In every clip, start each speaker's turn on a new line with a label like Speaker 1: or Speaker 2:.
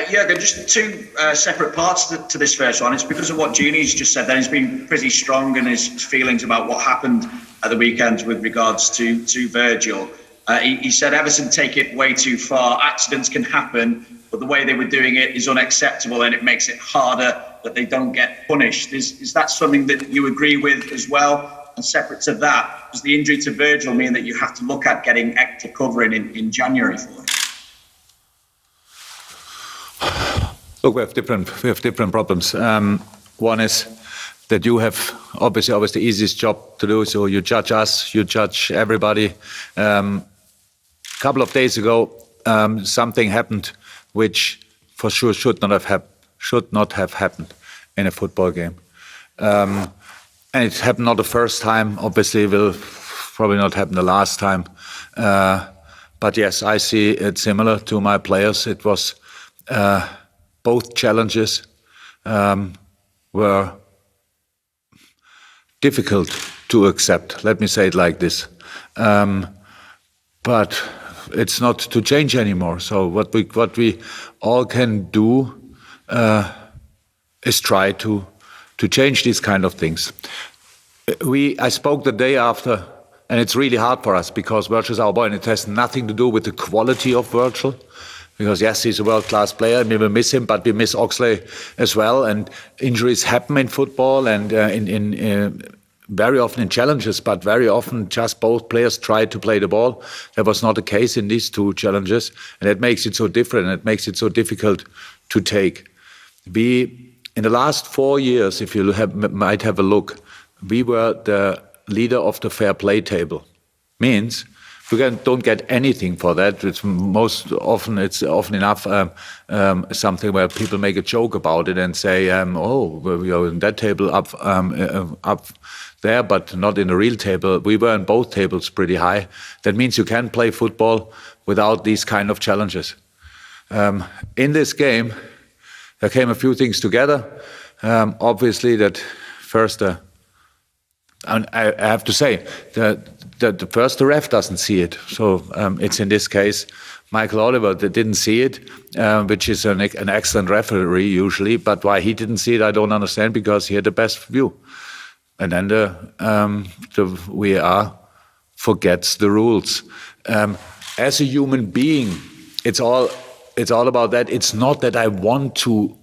Speaker 1: Jurgen, just two separate parts to this first one. It's because of what Jeannie's just said. Then he's been pretty strong in his feelings about what happened at the weekend with regards to Virgil. He said Everton take it way too far. Accidents can happen, but the way they were doing it is unacceptable, and it makes it harder that they don't get punished. Is that something that you agree with as well? And separate to that, does the injury to Virgil mean that you have to look at getting extra covering in January for him?
Speaker 2: Look, we have different problems. One is that you have obviously always the easiest job to do. So you judge us, you judge everybody. A couple of days ago, something happened which for sure should not have happened in a football game. And it happened not the first time. Obviously, it will probably not happen the last time. But yes, I see it similar to my players. It was both challenges were difficult to accept. Let me say it like this. But it's not to change anymore. So what we all can do is try to change these kind of things. I spoke the day after, and it's really hard for us because Virgil is our boy, and it has nothing to do with the quality of Virgil. Because yes, he's a world-class player, and we will miss him, but we miss Oxley as well. And injuries happen in football, and in very often in challenges, but very often just both players try to play the ball. That was not the case in these two challenges, and it makes it so different. And it makes it so difficult to take. In the last 4 years, if you might have a look, we were the leader of the fair play table. Means we don't get anything for that. It's often enough something where people make a joke about it and say, we are in that table up there, but not in the real table. We were in both tables pretty high. That means you can play football without these kind of challenges. In this game, there came a few things together. Obviously, that first, and I have to say that the ref doesn't see it. So it's in this case Michael Oliver that didn't see it, which is an excellent referee usually. But why he didn't see it, I don't understand, because he had the best view. And then the VAR forgets the rules. As a human being, it's all about that. It's not that I want to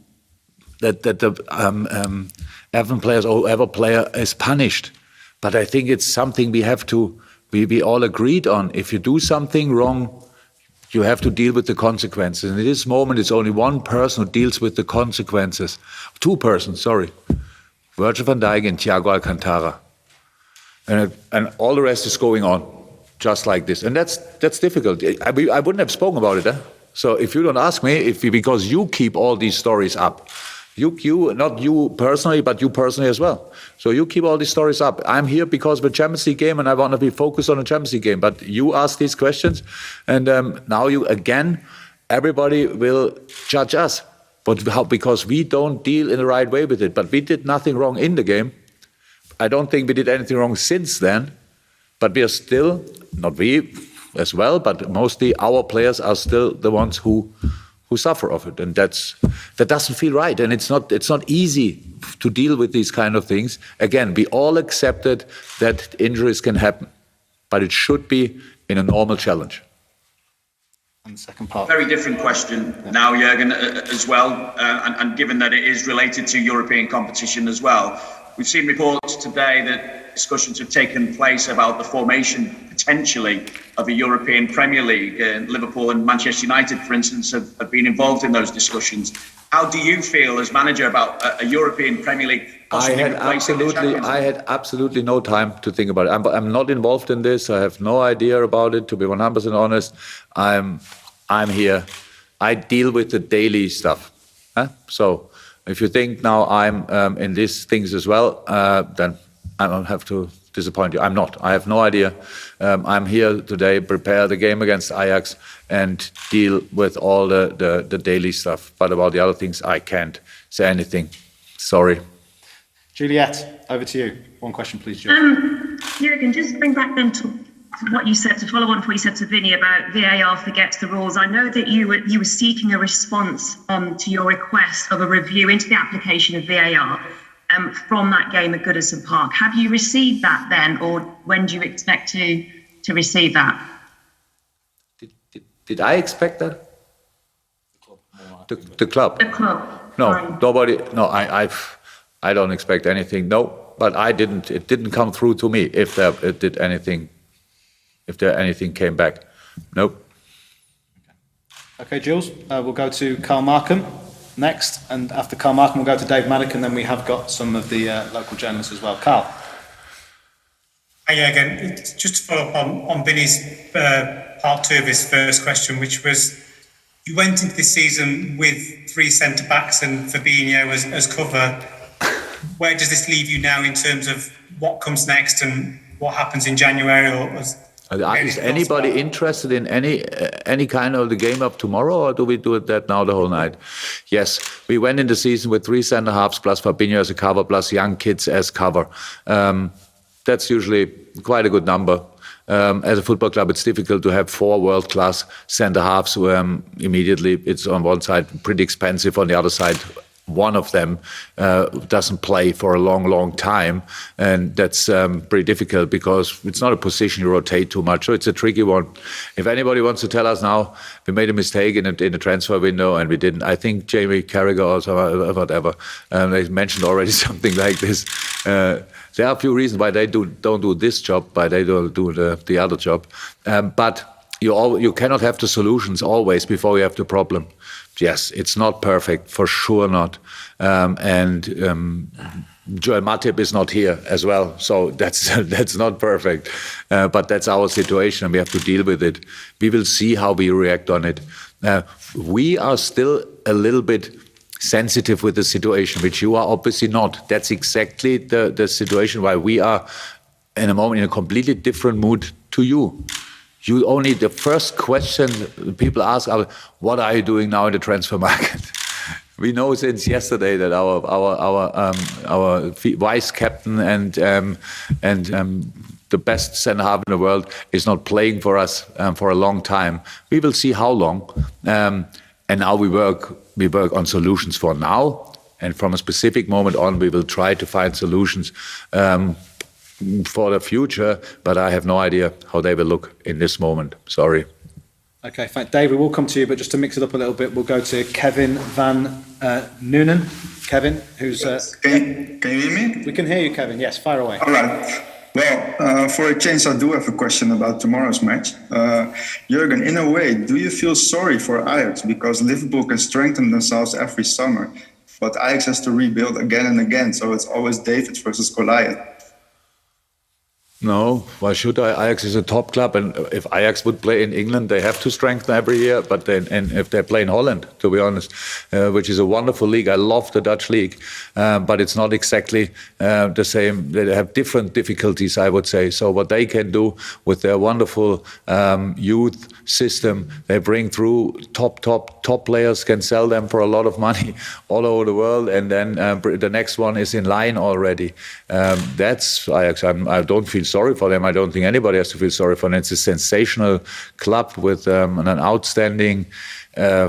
Speaker 2: that the Everton players or whoever player is punished, but I think it's something we have to. We all agreed on. If you do something wrong, you have to deal with the consequences. And in this moment, it's only one person who deals with the consequences. Two persons, sorry. Virgil van Dijk and Thiago Alcantara. And all the rest is going on, just like this. And that's difficult. I wouldn't have spoken about it. So if you don't ask me, because you keep all these stories up, you not you personally, but you personally as well. So you keep all these stories up. I'm here because of the Champions League game, and I want to be focused on the Champions League game. But you ask these questions, and now everybody will judge us. But because we don't deal in the right way with it. But we did nothing wrong in the game. I don't think we did anything wrong since then. But we are still, not we as well, but mostly our players are still the ones who suffer of it, and that doesn't feel right, and it's not easy to deal with these kind of things. Again, we all accepted that injuries can happen, but it should be in a normal challenge.
Speaker 3: And the second part.
Speaker 1: Very different question now, Jurgen, as well, and given that it is related to European competition as well. We've seen reports today that discussions have taken place about the formation potentially of a European Premier League. Liverpool and Manchester United, for instance, have been involved in those discussions. How do you feel as manager about a European Premier League?
Speaker 2: I had absolutely no time to think about it. I'm not involved in this. I have no idea about it, to be 100% honest. I'm here. I deal with the daily stuff. So if you think now I'm in these things as well, then I don't have to disappoint you. I'm not. I have no idea. I'm here today, prepare the game against Ajax and deal with all the daily stuff. But about the other things, I can't say anything. Sorry.
Speaker 3: Juliette, over to you. One question, please, Jurgen.
Speaker 4: Jurgen, just bring back then to what you said, to follow on from what you said to Vinny about VAR forgets the rules. I know that you were seeking a response to your request of a review into the application of VAR from that game at Goodison Park. Have you received that then, or when do you expect to receive that?
Speaker 2: Did I expect that? The club.
Speaker 4: The club.
Speaker 2: No,
Speaker 4: Sorry.
Speaker 2: nobody. No, I don't expect anything. No, but I didn't. It didn't come through to me. If there anything came back, nope.
Speaker 3: Okay, Jules, we'll go to Carl Markham next, and after Carl Markham, we'll go to Dave Maddock, and then we have got some of the local journalists as well. Carl.
Speaker 5: Yeah, again, just to follow up on Vinny's part two of his first question, which was, you went into this season with 3 centre-backs and Fabinho as cover. Where does this leave you now in terms of what comes next and what happens in January?
Speaker 2: Is anybody interested in any kind of the game of tomorrow, or do we do that now the whole night? Yes, we went in the season with 3 centre-halves plus Fabinho as a cover plus young kids as cover. That's usually quite a good number. As a football club, it's difficult to have 4 world-class centre-halves. Immediately, it's on one side pretty expensive. On the other side, one of them doesn't play for a long time, and that's pretty difficult because it's not a position you rotate too much. So it's a tricky one. If anybody wants to tell us now we made a mistake in the transfer window and we didn't, I think Jamie Carragher or whatever, they mentioned already something like this. There are a few reasons why they don't do this job, why they don't do the other job. But you cannot have the solutions always before you have the problem. Yes, it's not perfect, for sure not. Joel Matip is not here as well, so that's not perfect. But that's our situation, and we have to deal with it. We will see how we react on it. We are still a little bit sensitive with the situation, which you are obviously not. That's exactly the situation why we are in a moment in a completely different mood to you. You only, the first question people ask are, what are you doing now in the transfer market? We know since yesterday that our vice captain and the best centre half in the world is not playing for us for a long time. We will see how long. And now we work on solutions for now, and from a specific moment on, we will try to find solutions for the future, but I have no idea how they will look in this moment. Sorry.
Speaker 3: Okay, thank Dave, we will come to you, but just to mix it up a little bit, we'll go to Kevin van Noonen. Kevin, who's...
Speaker 6: Can you hear me?
Speaker 3: We can hear you, Kevin. Yes, fire away.
Speaker 6: All right. Well, for a change, I do have a question about tomorrow's match. Jurgen, in a way, do you feel sorry for Ajax? Because Liverpool can strengthen themselves every summer, but Ajax has to rebuild again and again, so it's always David versus Goliath.
Speaker 2: No, why should I? Ajax is a top club, and if Ajax would play in England, they have to strengthen every year. But then, and if they play in Holland, to be honest, which is a wonderful league, I love the Dutch league, but it's not exactly the same. They have different difficulties, I would say. So what they can do with their wonderful youth system, they bring through top players, can sell them for a lot of money all over the world, and then the next one is in line already. That's Ajax. I don't feel sorry for them. I don't think anybody has to feel sorry for them. It's a sensational club with an outstanding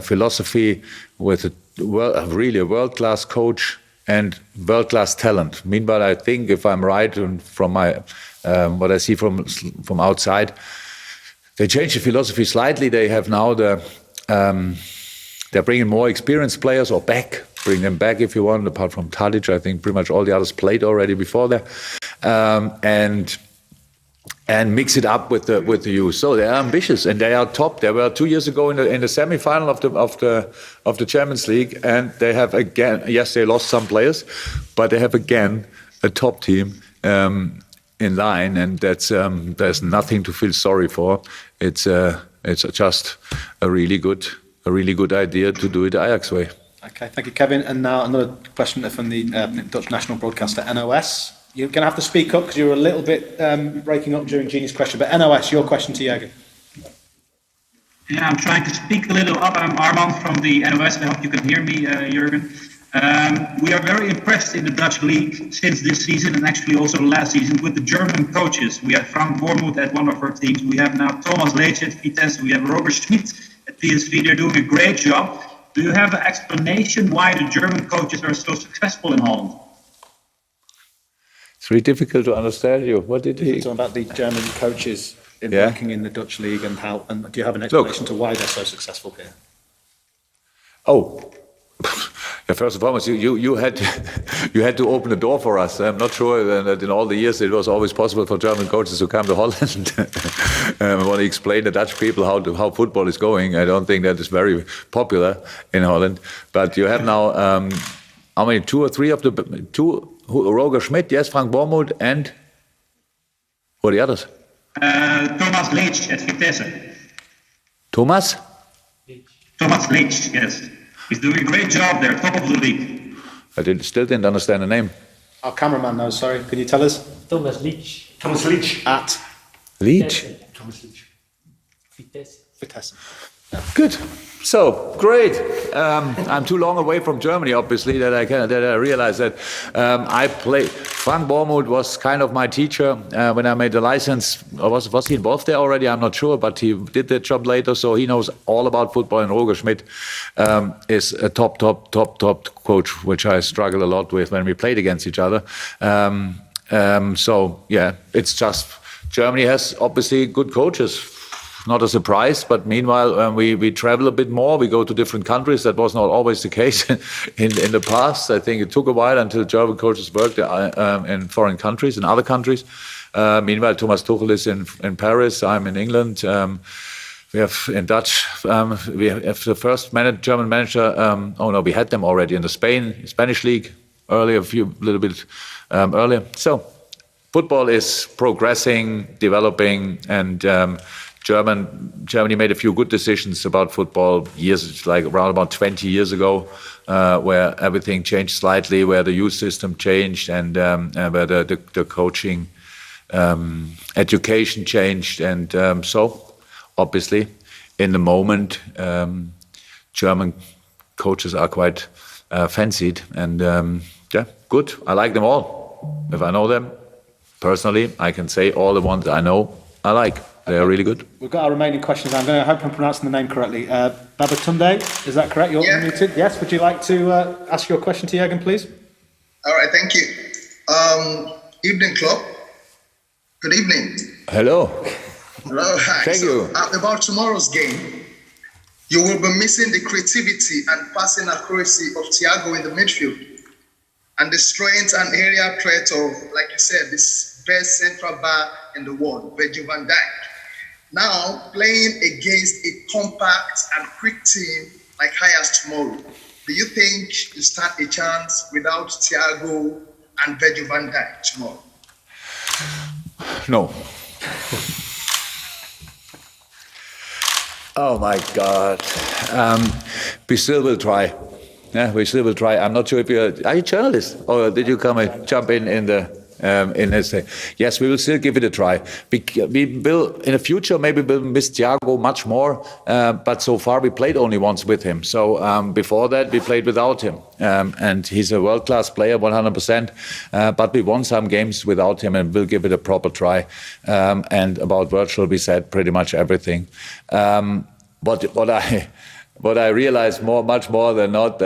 Speaker 2: philosophy, with really a world-class coach and world-class talent. Meanwhile, I think, if I'm right, and from my what I see from outside, they changed the philosophy slightly. They have now they're bringing more experienced players, or bring them back if you want. Apart from Tadic, I think pretty much all the others played already before that, and mix it up with the youth. So they are ambitious and they are top. They were 2 years ago in the semi-final of the Champions League, and they have again. Yes, they lost some players, but they have again a top team in line, and that's there's nothing to feel sorry for. It's just a really good idea to do it the Ajax way.
Speaker 3: Okay, thank you, Kevin. And now another question from the Dutch national broadcaster, NOS. You're going to have to speak up because you were a little bit breaking up during Jeannie's question. But NOS, your question to Jurgen.
Speaker 7: Yeah, I'm trying to speak a little up. I'm Armand from the NOS. I hope you can hear me, Jurgen. We are very impressed in the Dutch league since this season and actually also last season with the German coaches. We have Frank Bournemouth at one of our teams. We have now Thomas Leitch at Vitesse. We have Roger Schmidt at PSV. They're doing a great job. Do you have an explanation why the German coaches are so successful in Holland?
Speaker 2: It's really difficult to understand you. What did he?
Speaker 3: Talking about the German coaches
Speaker 2: Yeah.
Speaker 3: working in the Dutch league and how, and do you have an explanation to why they're so successful here?
Speaker 2: Oh, yeah, first and foremost, you had you had to open the door for us. I'm not sure that in all the years it was always possible for German coaches to come to Holland. I want to explain to Dutch people how football is going. I don't think that is very popular in Holland. But you have now how many? 2 or 3 of the Roger Schmidt, yes, Frank Bournemouth, and who are the others?
Speaker 7: Thomas Leitch at Vitesse.
Speaker 2: Thomas
Speaker 7: Leitch, yes. He's doing a great job there, top of the league.
Speaker 2: I still didn't understand the name.
Speaker 3: Our cameraman knows, sorry. Can you tell us?
Speaker 8: Thomas Leitch.
Speaker 3: At
Speaker 2: Leitch.
Speaker 8: Thomas Leitch. Vitesse.
Speaker 3: Vitesse.
Speaker 2: Good. So great. I'm too long away from Germany, obviously, that I realize that I play. Frank Bournemouth was kind of my teacher when I made the license. Or was he involved there already? I'm not sure, but he did the job later, so he knows all about football. And Roger Schmidt is a top coach, which I struggle a lot with when we played against each other. So yeah, it's just Germany has obviously good coaches. Not a surprise, but meanwhile, we travel a bit more. We go to different countries. That was not always the case in the past. I think it took a while until German coaches worked in foreign countries, in other countries. Meanwhile, Thomas Tuchel is in Paris. I'm in England. We have in Dutch. We have the first German manager. We had them already in the Spanish league earlier, little bit earlier. So football is progressing, developing, and Germany made a few good decisions about football around about 20 years ago, where everything changed slightly, where the youth system changed, and where the coaching education changed, and so obviously in the moment German coaches are quite fancied, and yeah, good. I like them all. If I know them personally, I can say all the ones I know I like. They are really good.
Speaker 3: We've got our remaining questions. I hope I'm pronouncing the name correctly. Babatunde, is that correct? You're unmuted. Yes. Would you like to ask your question to Jurgen, please?
Speaker 9: All right. Thank you. Evening, Klopp. Good evening.
Speaker 2: Hello.
Speaker 9: Hello. Hi.
Speaker 2: Thank you.
Speaker 9: About tomorrow's game, you will be missing the creativity and passing accuracy of Thiago in the midfield, and the strength and area threat of, like you said, this best central back in the world, Virgil van Dijk. Now, playing against a compact and quick team like Ajax tomorrow, do you think you stand a chance without Thiago and Virgil van Dijk tomorrow?
Speaker 2: No. Oh my God. We still will try. Yeah, we still will try. I'm not sure if are you a journalist, or did you come and jump in the in this thing? Yes, we will still give it a try. We will in the future maybe we'll miss Thiago much more, but so far we played only once with him. So before that we played without him, and he's a world-class player, 100%. But we won some games without him, and we'll give it a proper try. And about Virgil, we said pretty much everything. What I realize much more than not,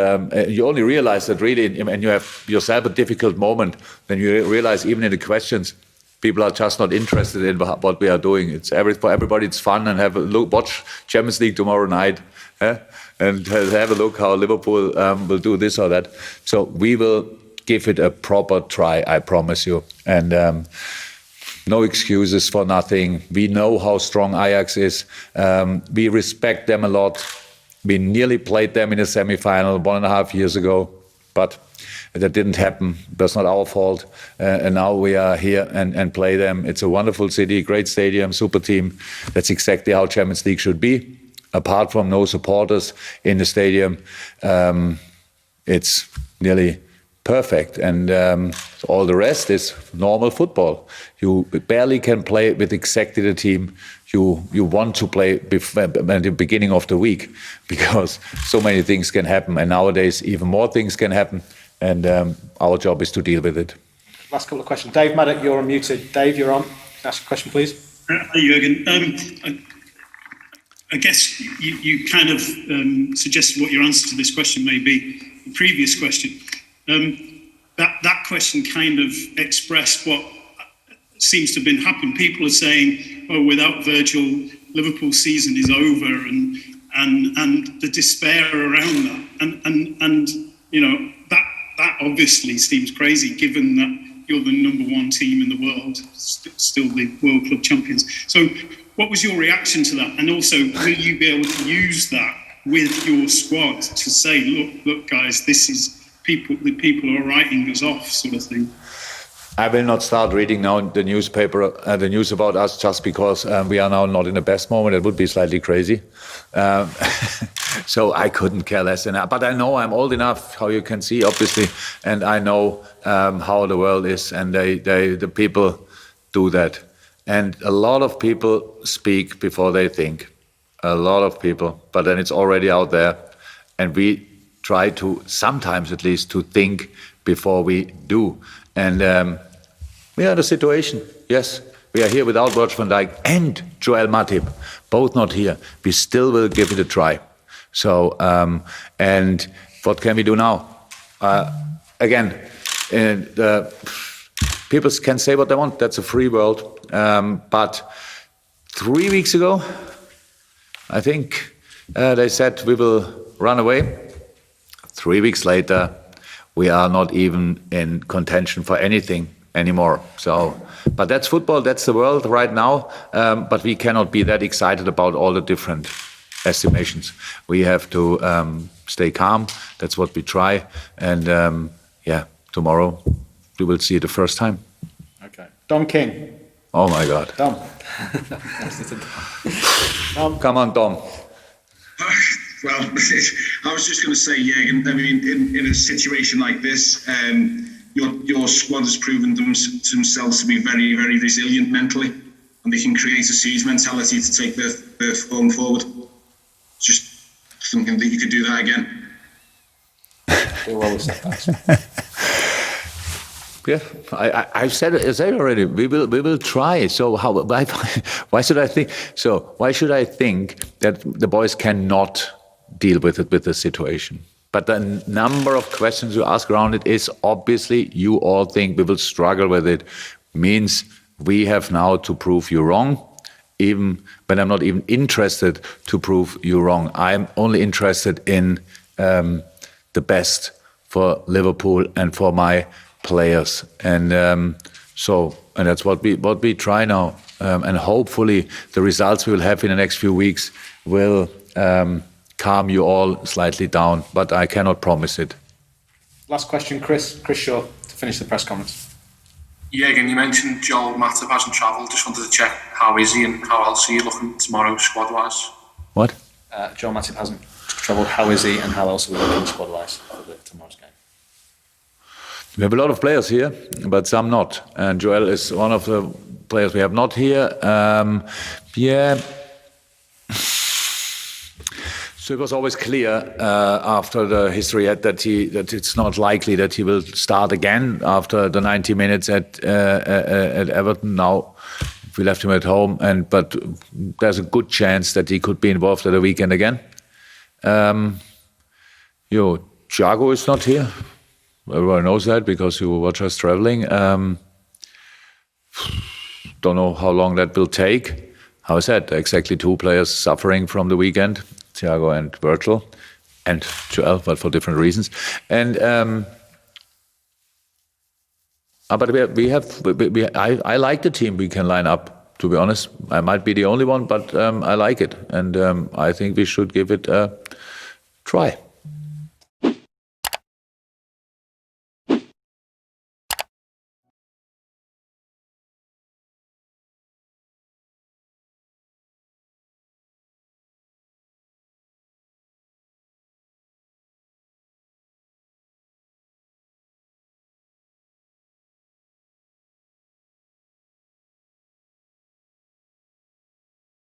Speaker 2: you only realize that really, and you have yourself a difficult moment, then you realize even in the questions, people are just not interested in what we are doing. It's for everybody, it's fun, and have a look, watch Champions League tomorrow night, and have a look how Liverpool will do this or that. So we will give it a proper try, I promise you. And no excuses for nothing. We know how strong Ajax is. We respect them a lot. We nearly played them in a semi-final 1.5 years ago, but that didn't happen. That's not our fault. And now we are here and play them. It's a wonderful city, great stadium, super team. That's exactly how Champions League should be. Apart from no supporters in the stadium, it's nearly perfect. And all the rest is normal football. You barely can play with exactly the team you want to play at the beginning of the week, because so many things can happen, and nowadays even more things can happen, and our job is to deal with it.
Speaker 3: Last couple of questions. Dave Maddock, you're unmuted. Dave, you're on. Ask a question, please.
Speaker 10: Hi, Jurgen. I guess you kind of suggested what your answer to this question may be. The previous question, that question kind of expressed what seems to have been happening. People are saying, "Oh, without Virgil, Liverpool's season is over," and the despair around that, and you know that obviously seems crazy, given that you're the number one team in the world, still the World Club champions. So, what was your reaction to that? And also, will you be able to use that with your squad to say, "Look, guys, this is the people are writing us off," sort of thing?
Speaker 2: I will not start reading now the newspaper, the news about us, just because we are now not in the best moment. It would be slightly crazy. So I couldn't care less. But I know I'm old enough, how you can see, obviously, and I know how the world is, and the people do that. And a lot of people speak before they think. A lot of people. But then it's already out there. And we try to, sometimes at least, to think before we do. And we are in a situation, yes, we are here without Virgil van Dijk and Joel Matip, both not here. We still will give it a try. So, and what can we do now? Again, people can say what they want. That's a free world. But 3 weeks ago, I think they said we will run away. 3 weeks later, we are not even in contention for anything anymore. So, but that's football, that's the world right now. But we cannot be that excited about all the different estimations. We have to stay calm. That's what we try. And tomorrow we will see it the first time.
Speaker 3: Okay. Dom King.
Speaker 2: Oh my God.
Speaker 3: Dom.
Speaker 2: Come on, Dom.
Speaker 1: Well, I was just going to say, Jurgen, I mean, in a situation like this, your squad has proven themselves to be very, very resilient mentally, and they can create a siege mentality to take their form forward. Just thinking that you could do that again.
Speaker 2: Yeah, I've said it already. We will try. So why should I think? So why should I think that the boys cannot deal with it, with the situation? But the number of questions you ask around it is obviously you all think we will struggle with it. Means we have now to prove you wrong. Even when I'm not even interested to prove you wrong. I'm only interested in the best for Liverpool and for my players, and that's what we try now, and hopefully the results we will have in the next few weeks will calm you all slightly down, but I cannot promise it.
Speaker 3: Last question, Chris Shaw, to finish the press conference.
Speaker 11: Jurgen, you mentioned Joel Matip hasn't travelled. Just wanted to check, how is he and how else are you looking tomorrow squad-wise?
Speaker 2: What?
Speaker 3: Joel Matip hasn't travelled. How is he and how else are we looking squad-wise for tomorrow's game?
Speaker 2: We have a lot of players here, but some not. And Joel is one of the players we have not here. So it was always clear after the history that it's not likely that he will start again after the 90 minutes at Everton. Now we left him at home, but there's a good chance that he could be involved at the weekend again. Thiago is not here. Everyone knows that because you watch us traveling. Don't know how long that will take. How I said, exactly 2 players suffering from the weekend, Thiago and Virgil, and Joel, but for different reasons. And but I like the team we can line up. To be honest, I might be the only one, but I like it, and I think we should give it a try.